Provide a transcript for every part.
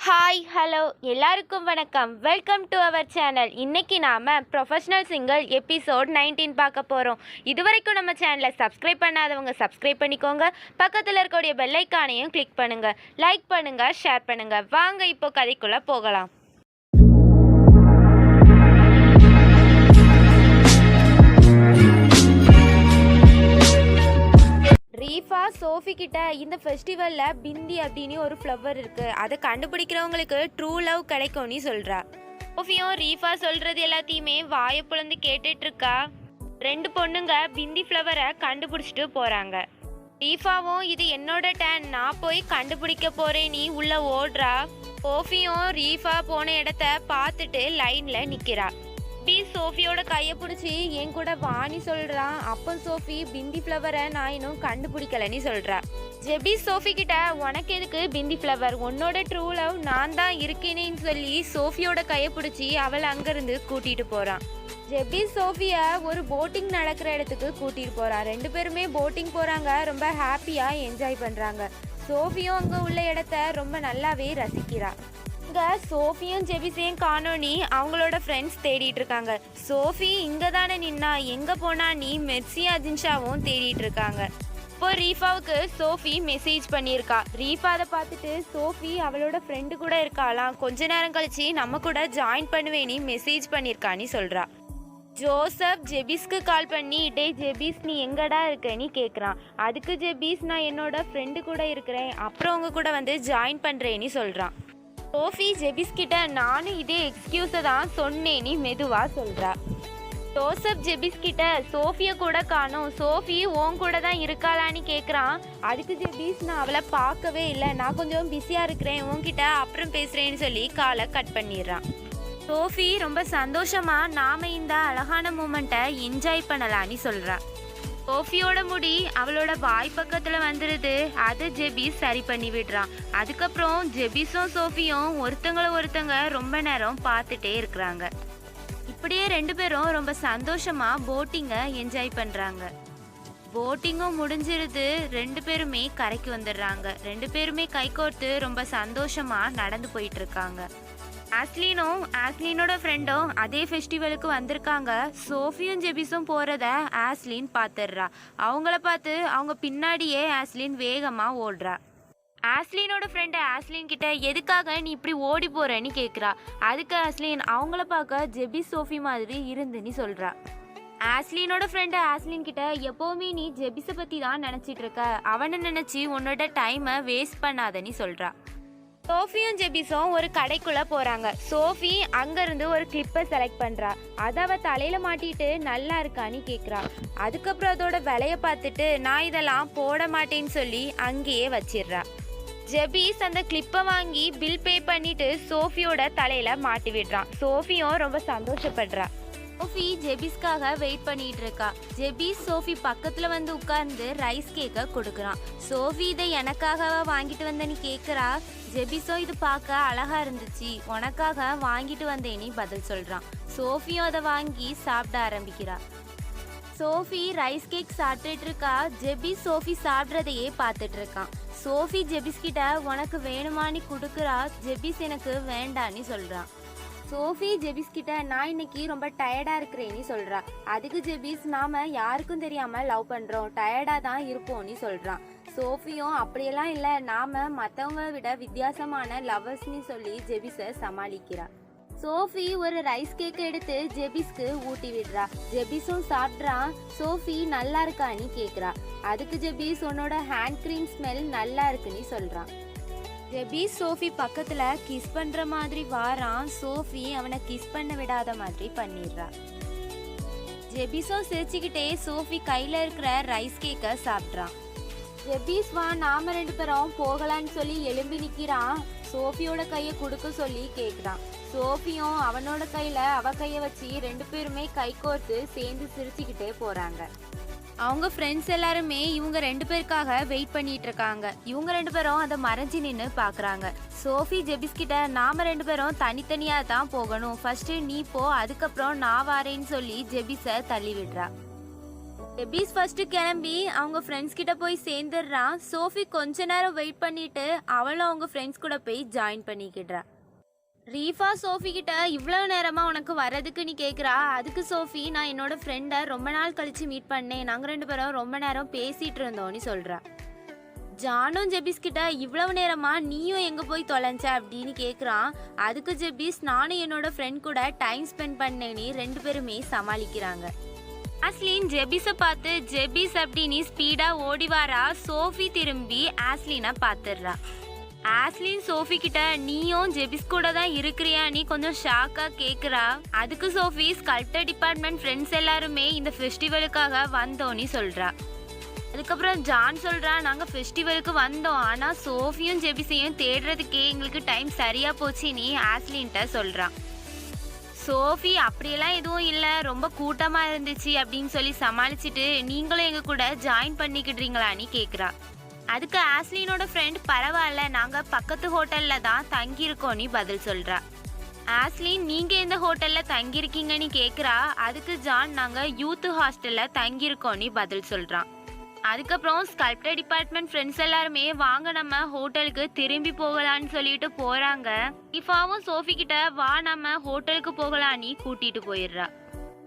Hi hello எல்லாருக்கும் வணக்கம். Welcome to our channel. இன்றைக்கி நாம் ப்ரொஃபஷ்னல் சிங்கர் எபிசோட் 19 பார்க்க போகிறோம். இதுவரைக்கும் நம்ம சேனலை சப்ஸ்கிரைப் பண்ணாதவங்க சப்ஸ்கிரைப் பண்ணிக்கோங்க. பக்கத்தில் இருக்கக்கூடிய பெல்லைக்கானையும் கிளிக் பண்ணுங்கள். லைக் பண்ணுங்கள், ஷேர் பண்ணுங்கள். வாங்க இப்போ கதைக்குள்ளே போகலாம். ரீஃபா சோஃபி கிட்ட இந்த ஃபெஸ்டிவலில் பிந்தி அப்படின்னு ஒரு ஃப்ளவர் இருக்குது, அதை கண்டுபிடிக்கிறவங்களுக்கு ட்ரூ லவ் கிடைக்கும்னு சொல்கிறா. சோஃபியும் ரீஃபா சொல்கிறது எல்லாத்தையுமே வாயை புலந்து கேட்டுட்ருக்கா. ரெண்டு பொண்ணுங்க பிந்தி ஃப்ளவரை கண்டுபிடிச்சிட்டு போகிறாங்க. ரீஃபாவும் இது என்னோட டேன், நான் போய் கண்டுபிடிக்க போகிறேன், நீ உள்ளே ஓடுறா. சோஃபியும் ரீஃபா போன இடத்த பார்த்துட்டு லைனில் நிற்கிறா. சோஃபியோட கையை பிடிச்சி என் கூட வாணி சொல்றான். அப்போ சோஃபி பிந்தி ஃப்ளவரை நான் இன்னும் கண்டுபிடிக்கலன்னு சொல்றா. ஜெபி சோஃபி கிட்ட உனக்கு எதுக்கு பிந்தி ஃப்ளவர், உன்னோட ட்ரூ லவ் நான் தான் இருக்கேனேன்னு சொல்லி சோஃபியோட கையை பிடிச்சி அவளை அங்கிருந்து கூட்டிட்டு போறான். ஜெபி சோஃபியா ஒரு போட்டிங் நடக்கிற இடத்துக்கு கூட்டிட்டு போறா. ரெண்டு பேருமே போட்டிங் போறாங்க, ரொம்ப ஹாப்பியா என்ஜாய் பண்றாங்க. சோஃபியும் அங்க உள்ள இடத்த ரொம்ப நல்லாவே ரசிக்கிறா. சோஃபியும் ஜெபிஸையும் காணோனி அவங்களோட ஃப்ரெண்ட்ஸ் தேடிட்டு இருக்காங்க. சோஃபி இங்கே தானே நின்னா, எங்கே போனா நீ மெர்சியா ஜின்ஷாவும் தேடிட்டு இருக்காங்க. இப்போ ரீஃபாவுக்கு சோஃபி மெசேஜ் பண்ணியிருக்கா. ரீஃபா அதை பார்த்துட்டு சோஃபி அவளோட ஃப்ரெண்டு கூட இருக்காளாம், கொஞ்ச நேரம் கழிச்சு நம்ம கூட ஜாயின் பண்ணுவேன்னு மெசேஜ் பண்ணியிருக்கான்னு சொல்கிறா. ஜோசப் ஜெபிஸ்க்கு கால் பண்ணி டே ஜெபிஸ் நீ எங்கடா இருக்கன்னு கேட்குறான். அதுக்கு ஜெபிஸ் நான் என்னோட ஃப்ரெண்டு கூட இருக்கிறேன், அப்புறம் உங்க கூட வந்து ஜாயின் பண்ணுறேன்னு சொல்கிறான். சோஃபி ஜெபிஸ் கிட்ட நானும் இதே எக்ஸ்கியூஸை தான் சொன்னேன்னு மெதுவாக சொல்கிறா. ஜோசப் ஜெபிஸ் கிட்ட சோஃபியை கூட காணோம், சோஃபி உன் கூட தான் இருக்காளான்னு கேட்குறான். அதுக்கு ஜெபிஸ் நான் அவளை பார்க்கவே இல்லை, நான் கொஞ்சம் பிஸியாக இருக்கிறேன், உன்கிட்ட அப்புறம் பேசுகிறேன்னு சொல்லி காலை கட் பண்ணிடுறான். சோஃபி ரொம்ப சந்தோஷமா நாம இந்த அழகான மூமெண்ட்டை என்ஜாய் பண்ணலான்னு சொல்கிறா. சோஃபியோட முடி அவளோட வாய் பக்கத்தில் வந்துடுது, அதை ஜெபிஸ் சரி பண்ணி விடுறான். அதுக்கப்புறம் ஜெபிஸும் சோஃபியும் ஒருத்தங்க ரொம்ப நேரம் பார்த்துட்டே இருக்கிறாங்க. இப்படியே ரெண்டு பேரும் ரொம்ப சந்தோஷமா போட்டிங்கை என்ஜாய் பண்ணுறாங்க. போட்டிங்கும் முடிஞ்சிருது, ரெண்டு பேருமே கரைக்கு வந்துடுறாங்க. ரெண்டு பேருமே கை கோர்த்து ரொம்ப சந்தோஷமா நடந்து போயிட்டு இருக்காங்க. ஆஸ்லினோட ஃப்ரெண்டும் அதே ஃபெஸ்டிவலுக்கு வந்திருக்காங்க. சோஃபியும் ஜெபிஸும் போகிறத ஆஸ்லின் பார்த்துடுறா. அவங்கள பார்த்து அவங்க பின்னாடியே ஆஸ்லின் வேகமாக ஓடுறா. ஆஸ்லினோட ஃப்ரெண்டு ஆஸ்லின் கிட்ட எதுக்காக நீ இப்படி ஓடி போகிறேன்னு கேட்குறா. அதுக்கு ஆஸ்லின் அவங்கள பார்க்க ஜெபிஸ் சோஃபி மாதிரி இருந்துன்னு சொல்கிறா. ஆஸ்லினோட ஃப்ரெண்டு ஆஸ்லின் கிட்ட எப்போவுமே நீ ஜெபிஸை பற்றி தான் நினச்சிட்டு இருக்க, அவனை நினச்சி உன்னோட டைமை வேஸ்ட் பண்ணாதன்னு சொல்கிறா. சோஃபியும் ஜெபிஸும் ஒரு கடைக்குள்ளே போகிறாங்க. சோஃபி அங்கேருந்து ஒரு கிளிப்பை செலக்ட் பண்ணுறா. அதை அவள் தலையில் மாட்டிட்டு நல்லா இருக்கான்னு கேட்குறா. அதுக்கப்புறம் அதோட விலையை பார்த்துட்டு நான் இதெல்லாம் போட மாட்டேன்னு சொல்லி அங்கேயே வச்சிடுறா. ஜெபிஸ் அந்த கிளிப்பை வாங்கி பில் பே பண்ணிட்டு சோஃபியோட தலையில் மாட்டி விடுறான். சோஃபியும் ரொம்ப சந்தோஷப்படுறா. சோஃபி ஜெபிஸ்க்காக வெயிட் பண்ணிட்டு இருக்கா. ஜெபிஸ் சோஃபி பக்கத்தில் வந்து உட்கார்ந்து ரைஸ் கேக்கை கொடுக்குறான். சோஃபி இதை எனக்காக வாங்கிட்டு வந்தேன்னு கேட்குறா. ஜெபிஸோ இது பார்க்க அழகா இருந்துச்சு, உனக்காக வாங்கிட்டு வந்தேன்னு பதில் சொல்கிறான். சோஃபியும் அதை வாங்கி சாப்பிட ஆரம்பிக்கிறா. சோஃபி ரைஸ் கேக் சாப்பிட்டுட்டு இருக்கா. ஜெபிஸ் சோஃபி சாப்பிட்றதையே பார்த்துட்டு இருக்கான். சோஃபி ஜெபிஸ் கிட்ட உனக்கு வேணுமான்னு கொடுக்குறா. ஜெபிஸ் எனக்கு வேண்டான்னு சொல்கிறான். சோஃபி ஜெபிஸ் கிட்ட நான் இன்னைக்கு ரொம்ப டயர்டாக இருக்கிறேன்னு சொல்கிறா. அதுக்கு ஜெபிஸ் நாம யாருக்கும் தெரியாமல் லவ் பண்ணுறோம், டயர்டாக தான் இருப்போம்னு சொல்கிறான். சோஃபியும் அப்படியெல்லாம் இல்லை, நாம மற்றவங்க விட வித்தியாசமான லவ்வர்ஸ்ன்னு சொல்லி ஜெபிஸை சமாளிக்கிறா. சோஃபி ஒரு ரைஸ் கேக் எடுத்து ஜெபிஸ்க்கு ஊட்டி விடுறா. ஜெபிஸும் சாப்பிட்றான். சோஃபி நல்லா இருக்கான்னு கேட்குறா. அதுக்கு ஜெபிஸ் உன்னோட ஹேண்ட் க்ரீம் ஸ்மெல் நல்லா இருக்குன்னு சொல்கிறான். ஜெபிஸ் சோஃபி பக்கத்தில் கிஸ் பண்ணுற மாதிரி வாரான். சோஃபி அவனை கிஸ் பண்ண விடாத மாதிரி பண்ணிடுறா. ஜெபிஸும் சிரிச்சுக்கிட்டே சோஃபி கையில் இருக்கிற ரைஸ் கேக்கை சாப்பிட்றான். ஜெபிஸ் வா நாம ரெண்டு பேரும் போகலான்னு சொல்லி எழும்பி நிற்கிறான். சோஃபியோட கையை கொடுக்க சொல்லி கேட்குறான். சோஃபியும் அவனோட கையில் அவ கையை வச்சு ரெண்டு பேருமே கை கோர்த்து சேர்ந்து சிரிச்சுக்கிட்டே போகிறாங்க. அவங்க ஃப்ரெண்ட்ஸ் எல்லாருமே இவங்க ரெண்டு பேருக்காக வெயிட் பண்ணிட்டு இருக்காங்க. இவங்க ரெண்டு பேரும் அதை மறைஞ்சி நின்று பார்க்குறாங்க. சோஃபி ஜெபிஸ் கிட்ட நாம ரெண்டு பேரும் தனித்தனியாக தான் போகணும், ஃபர்ஸ்ட் நீ போ, அதுக்கப்புறம் நான் வாரேன்னு சொல்லி ஜெபிஸை தள்ளி விடுறா. ஜெபிஸ் ஃபர்ஸ்ட் கிளம்பி அவங்க ஃப்ரெண்ட்ஸ் கிட்ட போய் சேர்ந்துடுறான். சோஃபி கொஞ்ச நேரம் வெயிட் பண்ணிட்டு அவளும் அவங்க ஃப்ரெண்ட்ஸ் கூட போய் ஜாயின் பண்ணிக்கிடுறா. ரீஃபா சோஃபி கிட்ட இவ்வளவு நேரமா உனக்கு வர்றதுக்கு நீ கேட்குறா. அதுக்கு சோஃபி, நான் என்னோட ஃப்ரெண்டை ரொம்ப நாள் கழிச்சு மீட் பண்ணேன், நாங்கள் 2 பேரும் ரொம்ப நேரம் பேசிட்டு இருந்தோம்னு சொல்றா. ஜானும் ஜெபிஸ் கிட்ட இவ்வளவு நேரமா நீயும் எங்க போய் தொலைஞ்ச அப்படின்னு கேட்குறான். அதுக்கு ஜெபிஸ், நானும் என்னோட ஃப்ரெண்ட் கூட டைம் ஸ்பெண்ட் பண்ணேன்னு 2 பேருமே சமாளிக்கிறாங்க. ஆஸ்லின் ஜெபிஸை பார்த்து ஜெபிஸ் அப்படின்னு ஸ்பீடா ஓடி வாரா. சோஃபி திரும்பி ஆஸ்லினை பார்த்துடுறா. ஆஸ்லின் சோஃபி கிட்ட நீயும் ஜெபிஸ் கூட தான் இருக்கிறியான்னு கொஞ்சம் ஷாக்கா கேக்குறா. அதுக்கு சோஃபி, ஸ்கல்ப்டர் டிபார்ட்மெண்ட் ஃப்ரெண்ட்ஸ் எல்லாருமே இந்த ஃபெஸ்டிவலுக்காக வந்தோன்னு சொல்றா. அதுக்கப்புறம் ஜான் சொல்றா, நாங்க ஃபெஸ்டிவலுக்கு வந்தோம், ஆனா சோஃபியும் ஜெபிஸையும் தேடுறதுக்கே எங்களுக்கு டைம் சரியா போச்சுன்னு ஆஸ்லின்ட்ட சொல்றான். சோஃபி, அப்படியெல்லாம் எதுவும் இல்லை, ரொம்ப கூட்டமா இருந்துச்சு அப்படின்னு சொல்லி சமாளிச்சுட்டு நீங்களும் எங்க கூட ஜாயின் பண்ணிக்கிடுறீங்களான்னு கேக்குறா. அதுக்கு ஆஸ்லினோட ஃப்ரெண்ட், பரவாயில்ல, நாங்க பக்கத்து ஹோட்டல்ல தான் தங்கியிருக்கோன்னு பதில் சொல்றா. ஆஸ்லின், நீங்க எந்த ஹோட்டல்ல தங்கியிருக்கீங்கன்னு கேக்குறா. அதுக்கு ஜான், நாங்க யூத் ஹாஸ்டல்ல தங்கியிருக்கோன்னு பதில் சொல்றான். அதுக்கப்புறம் ஸ்கல்ப்டர் டிபார்ட்மெண்ட் ஃப்ரெண்ட்ஸ் எல்லாருமே வாங்க நம்ம ஹோட்டலுக்கு திரும்பி போகலான்னு சொல்லிட்டு போறாங்க. இஃபாவும் சோஃபி கிட்ட வா நம்ம ஹோட்டலுக்கு போகலான்னு கூட்டிட்டு போயிடுறா.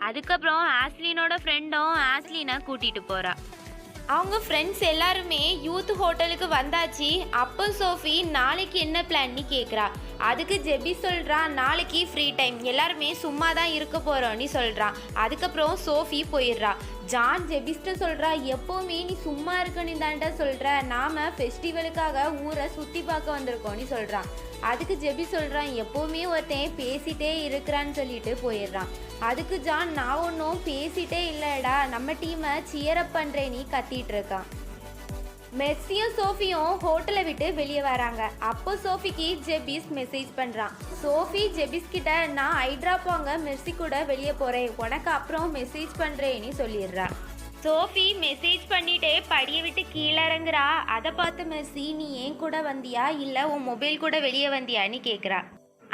அதுக்கப்புறம் ஆஸ்லினோட ஃப்ரெண்டும் ஆஸ்லினை கூட்டிட்டு போறா. அவங்க ஃப்ரெண்ட்ஸ் எல்லாருமே யூத் ஹோட்டலுக்கு வந்தாச்சு. அப்போ சோஃபி, நாளைக்கு என்ன பிளான்னு கேட்குறா. அதுக்கு ஜெபி சொல்கிறான், நாளைக்கு ஃப்ரீ டைம், எல்லாருமே சும்மா தான் இருக்க போகிறோன்னு சொல்கிறான். அதுக்கப்புறம் சோஃபி போயிடுறா. ஜான் ஜெபிஸ்ட்டு சொல்கிறா, எப்போவுமே நீ சும்மா இருக்கணும் தான்டா சொல்கிற, நாம் ஃபெஸ்டிவலுக்காக ஊரை சுற்றி பார்க்க வந்திருக்கோன்னு சொல்கிறான். அதுக்கு ஜெபி சொல்கிறான், எப்போவுமே ஒருத்தன் பேசிகிட்டே இருக்கிறான்னு சொல்லிட்டு போயிடுறான். அதுக்கு ஜான், நான் ஒன்றும் பேசிகிட்டே இல்லைடா, நம்ம டீமை சியரப் பண்ணுறேன்னு கத்திட்டு இருக்கான். மெர்சியும் சோஃபியும் ஹோட்டலை விட்டு வெளியே வராங்க. அப்போ சோஃபிக்கு ஜெபிஸ் மெசேஜ் பண்ணுறான். சோஃபி ஜெபிஸ் கிட்ட, நான் ஹைட்ரா போங்க மெர்சி கூட வெளியே போகிறேன், உனக்கு அப்புறம் மெசேஜ் பண்ணுறேன்னு சொல்லிடுறா. சோஃபி மெசேஜ் பண்ணிட்டே படியை விட்டு கீழே இறங்குறா. அதை பார்த்து மெர்சி, நீ ஏன் கூட வந்தியா இல்லை உன் மொபைல் கூட வெளியே வந்தியான்னு கேட்குறா.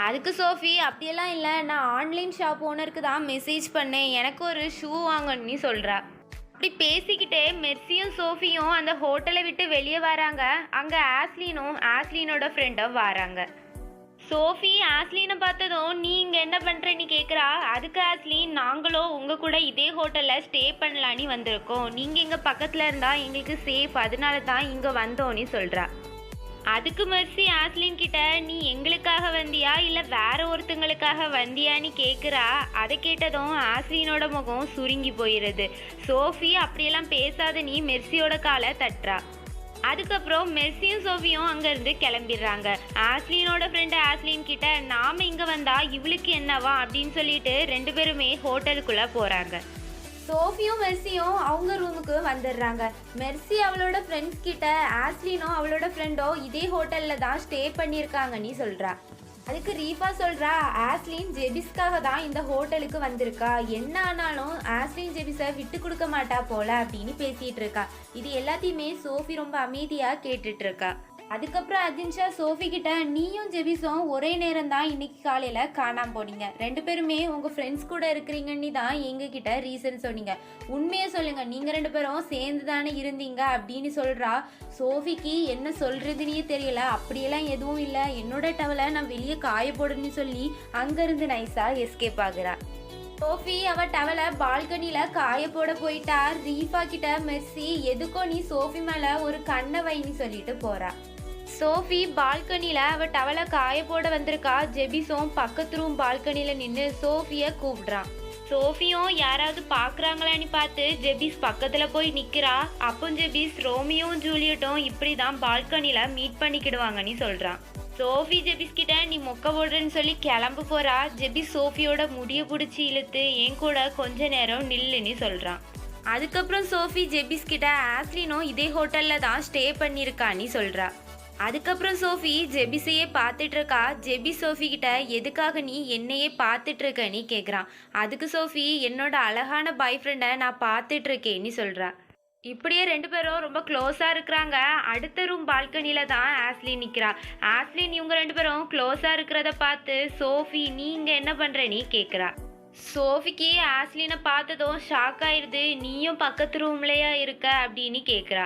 அதுக்கு சோஃபி, அப்படியெல்லாம் இல்லை, நான் ஆன்லைன் ஷாப் ஓனருக்கு தான் மெசேஜ் பண்ணேன், எனக்கு ஒரு ஷூ வாங்கணும்னு சொல்கிறா. அப்படி பேசிக்கிட்டே மெர்சியும் சோஃபியும் அந்த ஹோட்டலை விட்டு வெளியே வராங்க. அங்கே ஆஸ்லினும் ஆஸ்லினோட ஃப்ரெண்டும் வராங்க. சோஃபி ஆஸ்லினை பார்த்ததும், நீ இங்கே என்ன பண்ணுறேன்னு கேட்குறா. அதுக்கு ஆஸ்லின், நாங்களும் உங்கள் கூட இதே ஹோட்டலில் ஸ்டே பண்ணலான்னு வந்திருக்கோம், நீங்கள் எங்கள் பக்கத்தில் இருந்தால் எங்களுக்கு சேஃப், அதனால தான் இங்கே வந்தோன்னு சொல்கிறா. அதுக்கு மெர்சி ஆஸ்லின் கிட்ட, நீ எங்களுக்காக வந்தியா இல்லை வேற ஒருத்தங்களுக்காக வந்தியான்னு கேட்குறா. அதை கேட்டதும் ஆஸ்லினோட முகம் சுருங்கி போயிடுது. சோஃபி, அப்படியெல்லாம் பேசாத, நீ மெர்சியோட காலை தட்டுறா. அதுக்கப்புறம் மெர்சியும் சோஃபியும் அங்கேருந்து கிளம்பிடுறாங்க. ஆஸ்லினோட ஃப்ரெண்டு ஆஸ்லின் கிட்ட, நாம் இங்கே வந்தா இவளுக்கு என்னவா அப்படின்னு சொல்லிட்டு 2 பேருமே ஹோட்டலுக்குள்ளே போகிறாங்க. சோஃபியும் மெர்சியும் அவங்க ரூமுக்கு வந்துடுறாங்க. மெர்சி அவளோட ஃப்ரெண்ட்ஸ் கிட்ட, ஆஸ்லினும் அவளோட ஃப்ரெண்டோ இதே ஹோட்டலில் தான் ஸ்டே பண்ணியிருக்காங்கன்னு சொல்கிறா. அதுக்கு ரீஃபா சொல்கிறா, ஆஸ்லின் ஜெபிஸ்க்காக தான் இந்த ஹோட்டலுக்கு வந்திருக்கா, என்ன ஆனாலும் ஆஸ்லின் ஜெபிஸை விட்டு கொடுக்க மாட்டா போல அப்படின்னு பேசிகிட்டு இருக்கா. இது எல்லாத்தையுமே சோஃபி ரொம்ப அமைதியாக கேட்டுட்டு இருக்கா. அதுக்கப்புறம் அஜின்ஷா சோஃபி கிட்ட, நீயும் ஜெபிஸும் ஒரே நேரம் தான் இன்னைக்கு காலையில் காணாமல் போனீங்க, 2 பேருமே உங்கள் ஃப்ரெண்ட்ஸ் கூட இருக்கிறீங்கன்னு தான் எங்ககிட்ட ரீசன் சொன்னீங்க, உண்மையை சொல்லுங்கள், நீங்கள் 2 பேரும் சேர்ந்து தானே இருந்தீங்க அப்படின்னு சொல்கிறா. சோஃபிக்கு என்ன சொல்கிறதுனே தெரியல. அப்படியெல்லாம் எதுவும் இல்லை, என்னோட டவலை நான் வெளியே காய போடுன்னு சொல்லி அங்கேருந்து நைஸாக எஸ்கேப் ஆகுறா. சோஃபி அவ டவலை பால்கனியில் காய போட போயிட்டா. ரீஃபா கிட்ட மெர்சி, எதுக்கோ நீ சோஃபி மேலே ஒரு கண்ணை வைன்னு சொல்லிட்டு போகிறா. சோஃபி பால்கனியில் அவ டவலை காய போட வந்திருக்கா. ஜெபிஸும் பக்கத்து ரூம் பால்கனியில் நின்று சோஃபியை கூப்பிடுறான். சோஃபியும் யாராவது பார்க்குறாங்களான்னு பார்த்து ஜெபிஸ் பக்கத்தில் போய் நிற்கிறா. அப்போ ஜெபிஸ் ரோமியோவும் ஜூலியட்டும் இப்படி தான் பால்கனியில் மீட் பண்ணிக்கிடுவாங்கன்னு சொல்கிறான். சோஃபி ஜெபிஸ் கிட்ட, நீ மொக்க போடுறேன்னு சொல்லி கிளம்ப போகிறா. ஜெபிஸ் சோஃபியோட முடியை பிடிச்சி இழுத்து என் கூட கொஞ்ச நேரம் நில்லுன்னு சொல்கிறான். அதுக்கப்புறம் சோஃபி ஜெபிஸ் கிட்ட, ஆஸ்லினும் இதே ஹோட்டலில் தான் ஸ்டே பண்ணியிருக்கான்னு சொல்கிறா. அதுக்கப்புறம் சோஃபி ஜெபிஸையே பார்த்துட்டு இருக்கா. ஜெபி சோஃபி கிட்ட, எதுக்காக நீ என்னையே பார்த்துட்டு இருக்கன்னு கேட்குறான். அதுக்கு சோஃபி, என்னோட அழகான பாய் ஃப்ரெண்டை நான் பார்த்துட்டு இருக்கேன்னு சொல்கிறா. இப்படியே 2 பேரும் ரொம்ப க்ளோஸாக இருக்கிறாங்க. அடுத்த ரூம் பால்கனியில் தான் ஆஸ்லின் நிற்கிறா. ஆஸ்லின் இவங்க 2 பேரும் க்ளோஸாக இருக்கிறத பார்த்து சோஃபி, நீ இங்கே என்ன பண்ணுறேன்னு கேட்குறா. சோஃபிக்கு ஆஸ்லினை பார்த்ததும் ஷாக் ஆயிடுது. நீயும் பக்கத்து ரூம்லயா இருக்க அப்படின்னு கேட்குறா.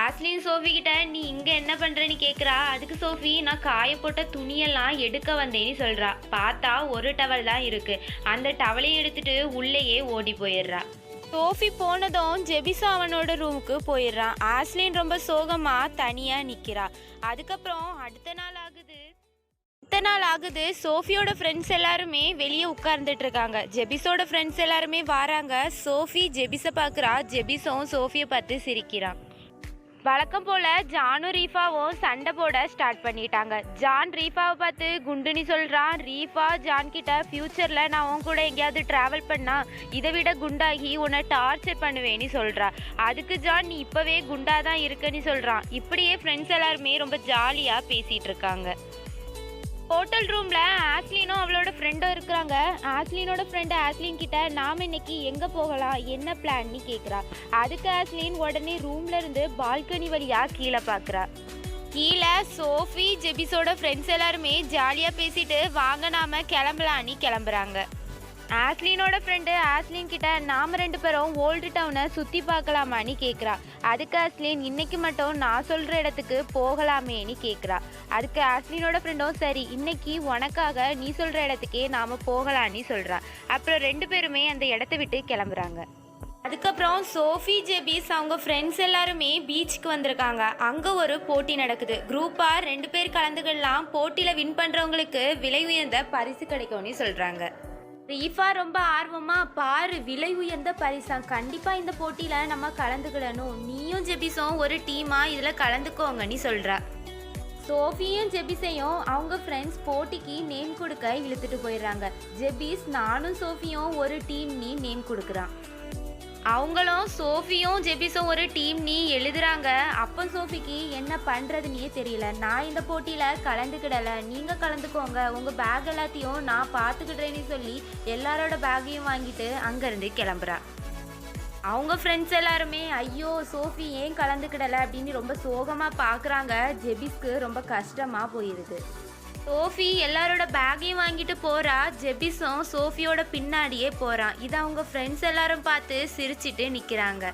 ஆஸ்லின் சோஃபி கிட்ட நீ இங்கே என்ன பண்ணுறன்னு கேட்குறா. அதுக்கு சோஃபி நான் காய போட்ட துணியெல்லாம் எடுக்க வந்தேன்னு சொல்கிறா. பார்த்தா ஒரு டவல் தான் இருக்குது. அந்த டவலையும் எடுத்துட்டு உள்ளேயே ஓடி போயிடுறா. சோஃபி போனதும் ஜெபிஸா அவனோட ரூமுக்கு போயிடுறான். ஆஸ்லின் ரொம்ப சோகமாக தனியாக நிற்கிறா. அதுக்கப்புறம் அடுத்த நாள் ஆகுது. சோஃபியோட ஃப்ரெண்ட்ஸ் எல்லாருமே வெளியே உட்கார்ந்துட்டு இருக்காங்க. ஜெபிஸோட ஃப்ரெண்ட்ஸ் எல்லாருமே வராங்க. சோஃபி ஜெபிஸை பார்க்குறா. ஜெபிஸும் சோஃபியை பார்த்து சிரிக்கிறான். வழக்கம் போல ஜானும் ரீஃபாவும் சண்டை போட ஸ்டார்ட் பண்ணிட்டாங்க. ஜான் ரீஃபாவை பார்த்து குண்டுன்னு சொல்கிறான். ரீஃபா ஜான் கிட்ட ஃப்யூச்சரில் நான் உன் கூட எங்கேயாவது ட்ராவல் பண்ணா இதை விட குண்டாகி உன்னை டார்ச்சர் பண்ணுவேன்னு சொல்கிறா. அதுக்கு ஜான் நீ இப்போவே குண்டாக தான் இருக்குன்னு சொல்கிறான். இப்படியே ஃப்ரெண்ட்ஸ் எல்லாருமே ரொம்ப ஜாலியாக பேசிகிட்டு இருக்காங்க. ஹோட்டல் ரூமில் ஆஸ்லினும் அவளோட ஃப்ரெண்டும் இருக்கிறாங்க. ஆஸ்லினோட ஃப்ரெண்டு ஆஸ்லின் கிட்ட நாம் இன்னைக்கு எங்கே போகலாம் என்ன பிளான்னு கேட்குறா. அதுக்கு ஆஸ்லின் உடனே ரூம்ல இருந்து பால்கனி வழியாக கீழே பார்க்குறா. கீழே சோஃபி ஜெபிஸோட ஃப்ரெண்ட்ஸ் எல்லாருமே ஜாலியாக பேசிட்டு வாங்க நாம கிளம்பலான்னு கிளம்புறாங்க. ஆஸ்லினோட ஃப்ரெண்டு ஆஸ்லின் கிட்ட நாம் 2 பேரும் ஓல்டு டவுனை சுற்றி பார்க்கலாமான்னு கேட்குறா. அதுக்கு ஆஸ்லின் இன்னைக்கு மட்டும் நான் சொல்கிற இடத்துக்கு போகலாமேன்னு கேட்குறா. அதுக்கு ஆஸ்லினோட ஃப்ரெண்டும் சரி இன்னைக்கு உனக்காக நீ சொல்கிற இடத்துக்கே நாம் போகலான்னு சொல்கிறா. அப்புறம் 2 பேருமே அந்த இடத்த விட்டு கிளம்புறாங்க. அதுக்கப்புறம் சோஃபி ஜெபிஸ் அவங்க ஃப்ரெண்ட்ஸ் எல்லாருமே பீச்சுக்கு வந்திருக்காங்க. அங்கே ஒரு போட்டி நடக்குது. குரூப்பாக 2 பேர் கலந்துக்கலாம். போட்டியில் வின் பண்ணுறவங்களுக்கு விலை உயர்ந்த பரிசு கிடைக்கும்னு சொல்கிறாங்க. ரீஃபா ரொம்ப ஆர்வமாக பாரு விலை உயர்ந்த பரிசா, கண்டிப்பாக இந்த போட்டியில் நம்ம கலந்துக்கிடணும், நீயும் ஜெபிஸும் ஒரு டீமாக இதில் கலந்துக்கோங்கன்னு சொல்கிறா. சோஃபியும் ஜெபிஸையும் அவங்க ஃப்ரெண்ட்ஸ் போட்டிக்கு நேம் கொடுக்க இழுத்துட்டு போயிடுறாங்க. ஜெபிஸ் நானும் சோஃபியும் ஒரு டீம்னு நேம் கொடுக்குறான். அவங்களும் சோஃபியும் ஜெபிஸும் ஒரு டீம் நீ எழுதுறாங்க. அப்போ சோஃபிக்கு என்ன பண்ணுறதுன்னே தெரியல. நான் இந்த போட்டியில் கலந்துக்கிடலை, நீங்கள் கலந்துக்கோங்க, உங்கள் பேக் எல்லாத்தையும் நான் பார்த்துக்கிடுறேன்னு சொல்லி எல்லாரோட பேக்கையும் வாங்கிட்டு அங்கேருந்து கிளம்புறா. அவங்க ஃப்ரெண்ட்ஸ் எல்லாருமே ஐயோ சோஃபி ஏன் கலந்துக்கிடலை அப்படின்னு ரொம்ப சோகமாக பார்க்குறாங்க. ஜெபிஸ்க்கு ரொம்ப கஷ்டமாக போயிடுது. சோஃபி எல்லாரோட பேக்கையும் வாங்கிட்டு போகிறா. ஜெபிஸும் சோஃபியோட பின்னாடியே போகிறான். இதை அவங்க ஃப்ரெண்ட்ஸ் எல்லாரும் பார்த்து சிரிச்சிட்டு நிற்கிறாங்க.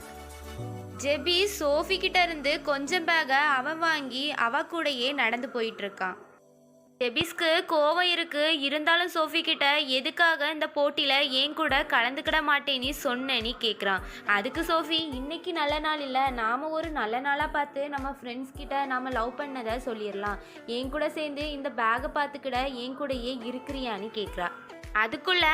ஜெபிஸ் சோஃபி கிட்ட இருந்து கொஞ்சம் பேக்கை அவன் வாங்கி அவ கூடயே நடந்து போயிட்டுருக்கான். ஜெபிஸ்க்கு கோவம் இருக்கு. இருந்தாலும் சோஃபி கிட்ட எதுக்காக இந்த போட்டியில் ஏன் கூட கலந்துக்கிட மாட்டேன்னு சொன்னேன்னு கேட்குறான். அதுக்கு சோஃபி இன்னைக்கு நல்ல நாள் இல்லை, நாம் ஒரு நல்ல நாளாக பார்த்து நம்ம ஃப்ரெண்ட்ஸ் கிட்ட நாம் லவ் பண்ணதை சொல்லிடலாம், என் கூட சேர்ந்து இந்த பேக்கை பார்த்துக்கிட என் கூடயே இருக்கிறியான்னு கேட்குறா. அதுக்குள்ளே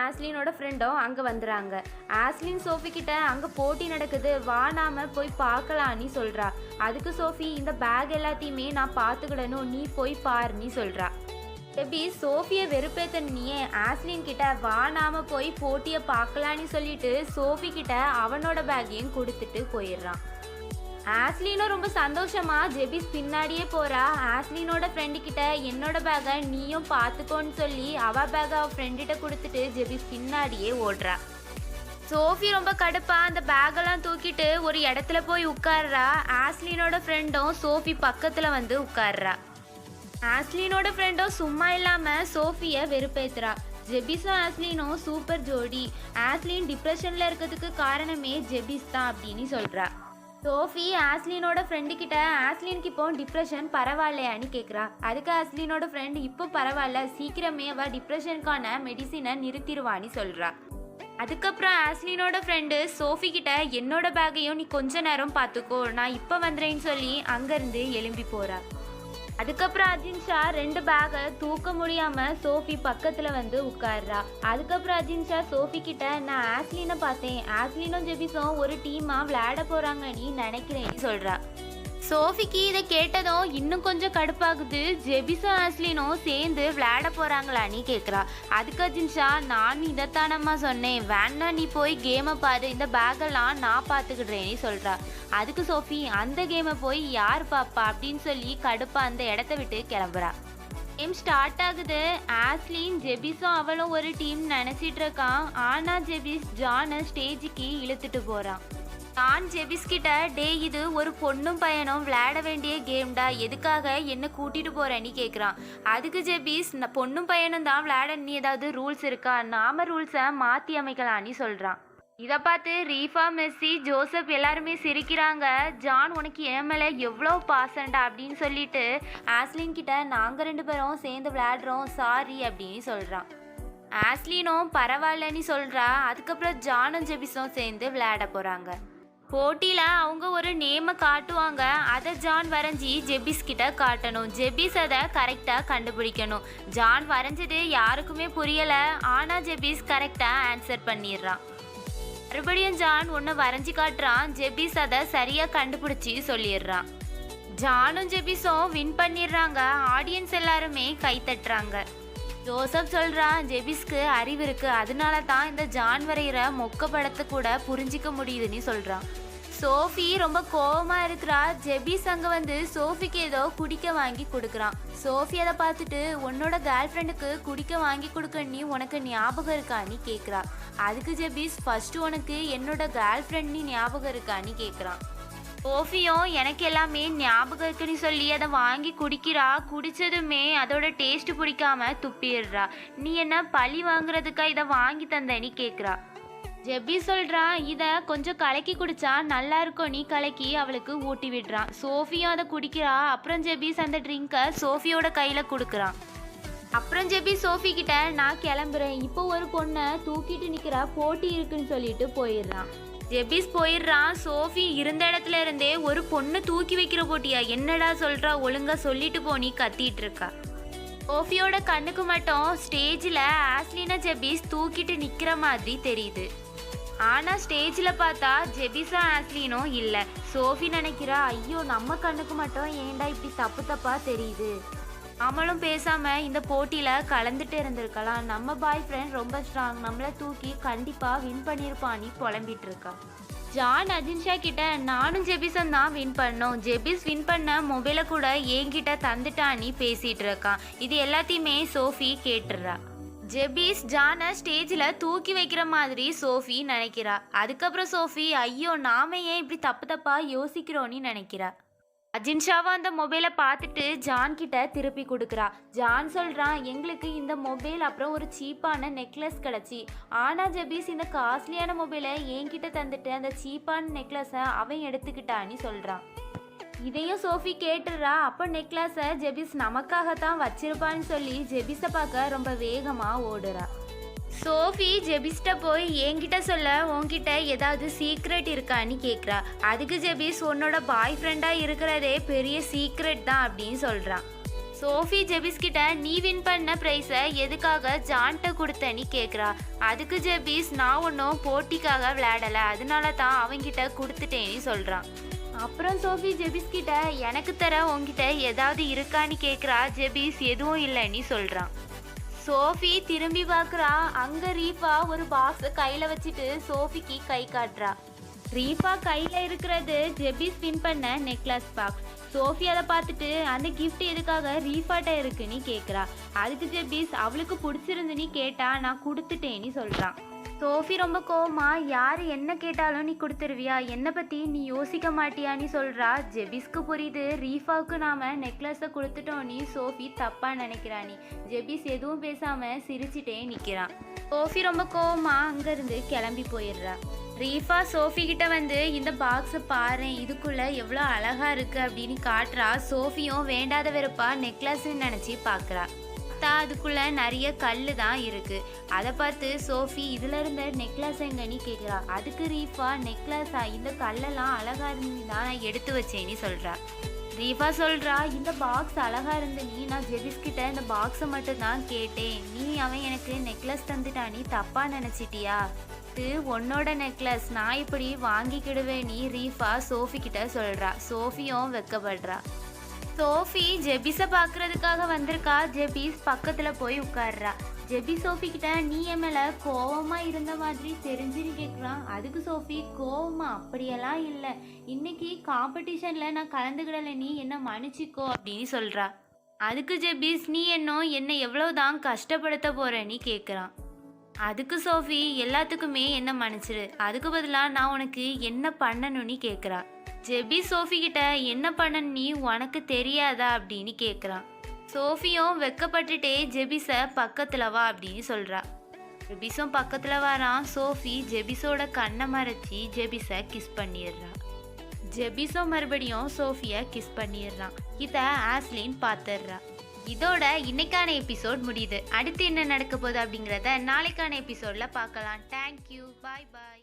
ஆஸ்லினோட ஃப்ரெண்டும் அங்கே வந்துடுறாங்க. ஆஸ்லின் சோஃபி கிட்ட அங்கே போட்டி நடக்குது, வா நாம போய் பார்க்கலான்னு சொல்கிறா. அதுக்கு சோஃபி இந்த பேக் எல்லாத்தையுமே நான் பார்த்துக்கிடணும், நீ போய் பாருன்னு சொல்கிறா. எப்படி சோஃபியை வெறுப்பேத்தனியே ஆஸ்லின் கிட்ட வா நாம போய் போட்டியை பார்க்கலான்னு சொல்லிட்டு சோஃபி கிட்ட அவனோட பேக்கையும் கொடுத்துட்டு போயிடுறான். ஆஸ்லினும் ரொம்ப சந்தோஷமா ஜெபிஸ் பின்னாடியே போறா. ஆஸ்லினோட ஃப்ரெண்டு கிட்ட என்னோட பேக்கை நீயும் பார்த்துக்கோன்னு சொல்லி அவ பேக்கை அவ ஃப்ரெண்டிட்ட கொடுத்துட்டு ஜெபிஸ் பின்னாடியே ஓடுறா. சோஃபி ரொம்ப கடுப்பா அந்த பேக்கெல்லாம் தூக்கிட்டு ஒரு இடத்துல போய் உட்கார்றா. ஆஸ்லினோட ஃப்ரெண்டும் சோஃபி பக்கத்தில் வந்து உட்கார்றா. ஆஸ்லினோட ஃப்ரெண்டும் சும்மா இல்லாமல் சோஃபியை வெறுப்பேத்துறா. ஜெபிஸும் ஆஸ்லினும் சூப்பர் ஜோடி, ஆஸ்லின் டிப்ரெஷனில் இருக்கிறதுக்கு காரணமே ஜெபிஸ் தான் அப்படின்னு சொல்கிறா. சோஃபி ஆஸ்லினோட ஃப்ரெண்டு கிட்ட ஆஸ்லினுக்கு இப்போ டிப்ரெஷன் பரவாயில்லையான்னு கேட்குறா. அதுக்கு ஆஸ்லினோட ஃப்ரெண்ட் இப்போ பரவாயில்ல, சீக்கிரமே அவள் டிப்ரெஷனுக்கான மெடிசினை நிறுத்திடுவான்னு சொல்கிறா. அதுக்கப்புறம் ஆஸ்லினோட ஃப்ரெண்டு சோஃபி கிட்ட என்னோட பேக்கையும் நீ கொஞ்ச நேரம் பார்த்துக்கோ, நான் இப்போ வந்துறேன்னு சொல்லி அங்கேருந்து எழும்பி போகிறா. அதுக்கப்புறம் அஜின்ஷா 2 பேக்கை தூக்க முடியாமல் சோஃபி பக்கத்தில் வந்து உட்கார்றா. அதுக்கப்புறம் அஜின்ஷா சோஃபி கிட்ட நான் ஆஸ்லினை பார்த்தேன், ஆஸ்லினும் ஜெபிஸும் ஒரு டீமாக விளையாட போகிறாங்கன்னு நினைக்கிறேன்னு சொல்கிறா. சோஃபிக்கு இதை கேட்டதும் இன்னும் கொஞ்சம் கடுப்பாகுது. ஜெபிஸும் ஆஸ்லினும் சேர்ந்து விளையாட போகிறாங்களான்னு கேட்குறா. அதுக்கு அஜின்ஷா நான் இதைத்தானம்மா சொன்னேன், வேணா நீ போய் கேமை பாரு, இந்த பேக்கெல்லாம் நான் பார்த்துக்கிடுறேன்னு சொல்கிறா. அதுக்கு சோஃபி அந்த கேமை போய் யார் பாப்பா அப்படின்னு சொல்லி கடுப்பா அந்த இடத்த விட்டு கிளம்புறா. கேம் ஸ்டார்ட் ஆகுது. ஆஸ்லின் ஜெபிஸும் அவளும் ஒரு டீம் நினச்சிட்டு இருக்கான். ஆனால் ஜெபிஸ் ஜானை ஸ்டேஜுக்கு இழுத்துட்டு போகிறான். நான் ஜெபிஸ் கிட்ட, டே இது ஒரு பொண்ணும் பையனும் விளையாட வேண்டிய கேம்டா, எதுக்காக என்ன கூட்டிட்டு போறேன்னு கேட்குறான். அதுக்கு ஜெபிஸ், பொண்ணும் பையனும் தான் விளையாட, நீ ஏதாவது ரூல்ஸ் இருக்கா, நாம ரூல்ஸை மாற்றி அமைக்கலான்னு சொல்கிறான். இதை பார்த்து ரீஃபா, மெஸ்ஸி, ஜோசப் எல்லாருமே சிரிக்கிறாங்க. ஜான் உனக்கு என் மேலே எவ்வளோ பாசண்டா அப்படின்னு சொல்லிட்டு ஆஸ்லின் கிட்ட, நாங்கள் 2 பேரும் சேர்ந்து விளையாடுறோம் சாரி அப்படின்னு சொல்கிறான். ஆஸ்லினும் பரவாயில்லன்னு சொல்கிறா. அதுக்கப்புறம் ஜானும் ஜெபிஸும் சேர்ந்து விளையாட போகிறாங்க. போட்டியில் அவங்க ஒரு நேமை காட்டுவாங்க. அதை ஜான் வரைஞ்சி ஜெபிஸ் கிட்ட காட்டணும். ஜெபிஸ் அதை கரெக்டாக கண்டுபிடிக்கணும். ஜான் வரைஞ்சது யாருக்குமே புரியலை, ஆனால் ஜெபிஸ் கரெக்டாக ஆன்சர் பண்ணிடுறான். மறுபடியும் ஜான் ஒன்று வரைஞ்சி காட்டுறான். ஜெபிஸ் அதை சரியாக கண்டுபிடிச்சி சொல்லிடுறான். ஜானும் ஜெபிஸும் வின் பண்ணிடுறாங்க. ஆடியன்ஸ் எல்லாருமே கை தட்டுறாங்க. ஜோசப் சொல்கிறான், ஜெபிஸ்க்கு அறிவு இருக்குது, அதனால தான் இந்த ஜான் வரைகிற மொக்க படத்தை கூட புரிஞ்சிக்க முடியுதுன்னு சொல்கிறான். சோஃபி ரொம்ப கோபமாக இருக்கிறா. ஜெபிஸ் அங்கே வந்து சோஃபிக்கு ஏதோ குடிக்க வாங்கி கொடுக்குறான். சோஃபி அதை பார்த்துட்டு, உன்னோட கேர்ள் ஃப்ரெண்டுக்கு குடிக்க வாங்கி கொடுக்கன்னு உனக்கு ஞாபகம் இருக்கான்னு கேட்குறா. அதுக்கு ஜெபிஸ், ஃபஸ்ட்டு உனக்கு என்னோட கேர்ள் ஃப்ரெண்ட்னு ஞாபகம் இருக்கான்னு கேட்குறான். சோஃபியும் எனக்கு எல்லாமே ஞாபகம் இருக்குன்னு சொல்லி அதை வாங்கி குடிக்கிறா. குடித்ததுமே அதோட டேஸ்ட் பிடிக்காம துப்பிடுறா. நீ என்ன பழி வாங்குறதுக்கா இதை வாங்கி தந்தேன்னு கேட்குறா. ஜெபி சொல்கிறான், இதை கொஞ்சம் கலக்கி குடிச்சா நல்லா இருக்கும், நீ கலக்கி அவளுக்கு ஊட்டி விடுறான். சோஃபியும் அதை குடிக்கிறா. அப்புறம் ஜெபிஸ் அந்த ட்ரிங்கை சோஃபியோட கையில் கொடுக்குறான். அப்புறம் ஜெபி சோஃபி கிட்ட, நான் கிளம்புறேன், இப்போ ஒரு பொண்ணை தூக்கிட்டு நிற்கிறா, போட்டி இருக்குன்னு சொல்லிட்டு போயிடுறான். ஜெபிஸ் போயிடுறான். சோஃபி இருந்த இடத்துல இருந்தே, ஒரு பொண்ணு தூக்கி வைக்கிற போட்டியா, என்னடா சொல்கிறா, ஒழுங்கா சொல்லிட்டு போனி கத்திட்டு இருக்கா. சோஃபியோட கண்ணுக்கு மட்டும் ஸ்டேஜில் ஆஸ்லினை ஜெபிஸ் தூக்கிட்டு நிற்கிற மாதிரி தெரியுது. ஆனால் ஸ்டேஜில் பார்த்தா ஜெபிஸும் ஆஸ்லினும் இல்லை. சோஃபி நினைக்கிறா, ஐயோ நம்ம கண்ணுக்கு மட்டும் ஏண்டா இப்படி தப்பு தப்பாக தெரியுது, நம்மளும் பேசாமல் இந்த போட்டியில் கலந்துட்டு இருந்திருக்கலாம், நம்ம பாய் ஃப்ரெண்ட் ரொம்ப ஸ்ட்ராங், நம்மளை தூக்கி கண்டிப்பாக வின் பண்ணியிருப்பான்னு புலம்பிட்டு இருக்கா. ஜான் அஜின்ஷா கிட்ட, நானும் ஜெபிஸும் தான் வின் பண்ணோம், ஜெபிஸ் வின் பண்ண மொபைலை கூட என்கிட்ட தந்துட்டான்னு பேசிகிட்டு இருக்கான். இது எல்லாத்தையுமே சோஃபி கேட்டுடுறா. ஜெபிஸ் ஜானை ஸ்டேஜில் தூக்கி வைக்கிற மாதிரி சோஃபி நினைக்கிறா. அதுக்கப்புறம் சோஃபி, ஐயோ நாம ஏன் இப்படி தப்பு தப்பாக யோசிக்கிறோன்னு நினைக்கிறா. அஜின்ஷாவை அந்த மொபைலை பார்த்துட்டு ஜான் கிட்ட திருப்பி கொடுக்குறா. ஜான் சொல்கிறான், எங்களுக்கு இந்த மொபைல் அப்புறம் ஒரு சீப்பான நெக்லஸ் கிடச்சி, ஆனால் ஜெபிஸ் இந்த காஸ்ட்லியான மொபைலை என்கிட்ட தந்துட்டு அந்த சீப்பான நெக்லஸை அவன் எடுத்துக்கிட்டான்னு சொல்கிறான். இதையும் சோஃபி கேட்டுடுறா. அப்போ நெக்லஸை ஜெபிஸ் நமக்காகத்தான் வச்சிருப்பான்னு சொல்லி ஜெபிஸை பார்க்க ரொம்ப வேகமாக ஓடுறா. சோஃபி ஜெபிஸ்ட்ட போய், என்கிட்ட சொல்ல, உன்கிட்ட ஏதாவது சீக்ரெட் இருக்கான்னு கேட்குறா. அதுக்கு ஜெபிஸ், உன்னோட பாய் ஃப்ரெண்டாக இருக்கிறதே பெரிய சீக்ரெட் தான் அப்படின்னு சொல்கிறான். சோஃபி ஜெபிஸ் கிட்ட, நீ வின் பண்ண ப்ரைஸை எதுக்காக ஜான்கிட்ட கொடுத்தேன்னு கேட்குறா. அதுக்கு ஜெபிஸ், நான் ஒன்றும் போட்டிக்காக விளையாடலை, அதனால தான் அவங்கிட்ட கொடுத்துட்டேன்னு சொல்கிறான். அப்புறம் சோஃபி ஜெபிஸ் கிட்ட, எனக்கு தர உங்ககிட்ட ஏதாவது இருக்கான்னு கேட்குறா. ஜெபிஸ் எதுவும் இல்லைன்னு சொல்கிறான். சோஃபி திரும்பி பார்க்குறா. அங்கே ரீஃபா ஒரு பாக்ஸை கையில் வச்சுட்டு சோஃபிக்கு கை காட்டுறா. ரீஃபா கையில் இருக்கிறது ஜெபிஸ் வின் பண்ண நெக்லஸ் பாக்ஸ். சோஃபி அதை பார்த்துட்டு, அந்த கிஃப்ட் எதுக்காக ரீஃபாட்ட இருக்குன்னு கேட்குறா. அதுக்கு ஜெபிஸ், அவளுக்கு பிடிச்சிருந்துன்னு கேட்டா, நான் கொடுத்துட்டேன்னு சொல்கிறான். சோஃபி ரொம்ப கோவமா, யார் என்ன கேட்டாலும் நீ கொடுத்துருவியா, என்னை பற்றி நீ யோசிக்க மாட்டியான்னு சொல்கிறா. ஜெபிஸ்க்கு புரியுது, ரீஃபாவுக்கு நாம் நெக்லஸை கொடுத்துட்டோன்னு சோஃபி தப்பாக நினைக்கிறானி. ஜெபிஸ் எதுவும் பேசாமல் சிரிச்சிட்டே நிற்கிறான். சோஃபி ரொம்ப கோவமா அங்கேருந்து கிளம்பி போயிடுறா. ரீஃபா சோஃபி கிட்ட வந்து, இந்த பாக்ஸை பாரு, இதுக்குள்ளே எவ்வளோ அழகாக இருக்குது அப்படின்னு காட்டுறா. சோஃபியும் வேண்டாத வெறுப்பா நெக்லஸ்ன்னு நினச்சி பார்க்குறா. அதுக்குள்ள நிறைய கல் தான் இருக்கு. அதை பார்த்து சோஃபி, இதுல இருந்த நெக்லஸ் எங்கன்னு கேட்குறா. அதுக்கு ரீஃபா, நெக்லஸா, இந்த கல்லெல்லாம் அழகா இருந்து தான் நான் எடுத்து வச்சேன்னு சொல்றா. ரீஃபா சொல்றா, இந்த பாக்ஸ் அழகா இருந்து நீ, நான் ஜெபிஸ் கிட்ட இந்த பாக்ஸை மட்டும் தான் கேட்டேன், நீ அவன் எனக்கு நெக்லஸ் தந்துட்டானி தப்பா நினைச்சிட்டியா, இது உன்னோட நெக்லஸ், நான் இப்படி வாங்கிக்கிடுவேன் நீ ரீஃபா சோஃபி கிட்ட சொல்றா. சோஃபியும் வெக்கப்படுறா. சோஃபி ஜெபிஸை பார்க்குறதுக்காக வந்திருக்கா. ஜெபிஸ் பக்கத்தில் போய் உட்கார்றா. ஜெபி சோஃபி கிட்ட, நீ என் மேலே கோவமாக இருந்த மாதிரி தெரிஞ்சுன்னு கேட்குறான். அதுக்கு சோஃபி, கோவமா, அப்படியெல்லாம் இல்லை, இன்னைக்கு காம்படிஷனில் நான் கலந்துக்கிடலை, நீ என்னை மன்னிச்சிக்கோ அப்படின்னு சொல்கிறா. அதுக்கு ஜெபிஸ், நீ என்னை எவ்வளோதான் கஷ்டப்படுத்த போகிறேன்னு கேட்குறான். அதுக்கு சோஃபி எல்லாத்துக்குமே என்ன மன்னிச்சிரு, அதுக்கு பதிலாக நான் உனக்கு என்ன பண்ணணும்னு கேட்குறா. ஜெபி சோஃபி கிட்ட என்ன பண்ணணும் நீ உனக்கு தெரியாதா அப்படின்னு கேட்குறான். சோஃபியும் வெக்கப்பட்டுட்டே ஜெபிஸை பக்கத்தில் வா அப்படின்னு சொல்கிறா. ஜெபிஸும் பக்கத்தில் வரான். சோஃபி ஜெபிஸோட கண்ணை மறைச்சி ஜெபிஸை கிஸ் பண்ணிடுறா. ஜெபிஸும் மறுபடியும் சோஃபியை கிஸ் பண்ணிடுறான். இதை ஆஸ்லின் பார்த்துடுறா. இதோட இன்னைக்கான எபிசோட் முடியுது. அடுத்து என்ன நடக்க போகுது அப்படிங்கிறத நாளைக்கான எபிசோடில் பார்க்கலாம். தேங்க்யூ, பாய் பாய்.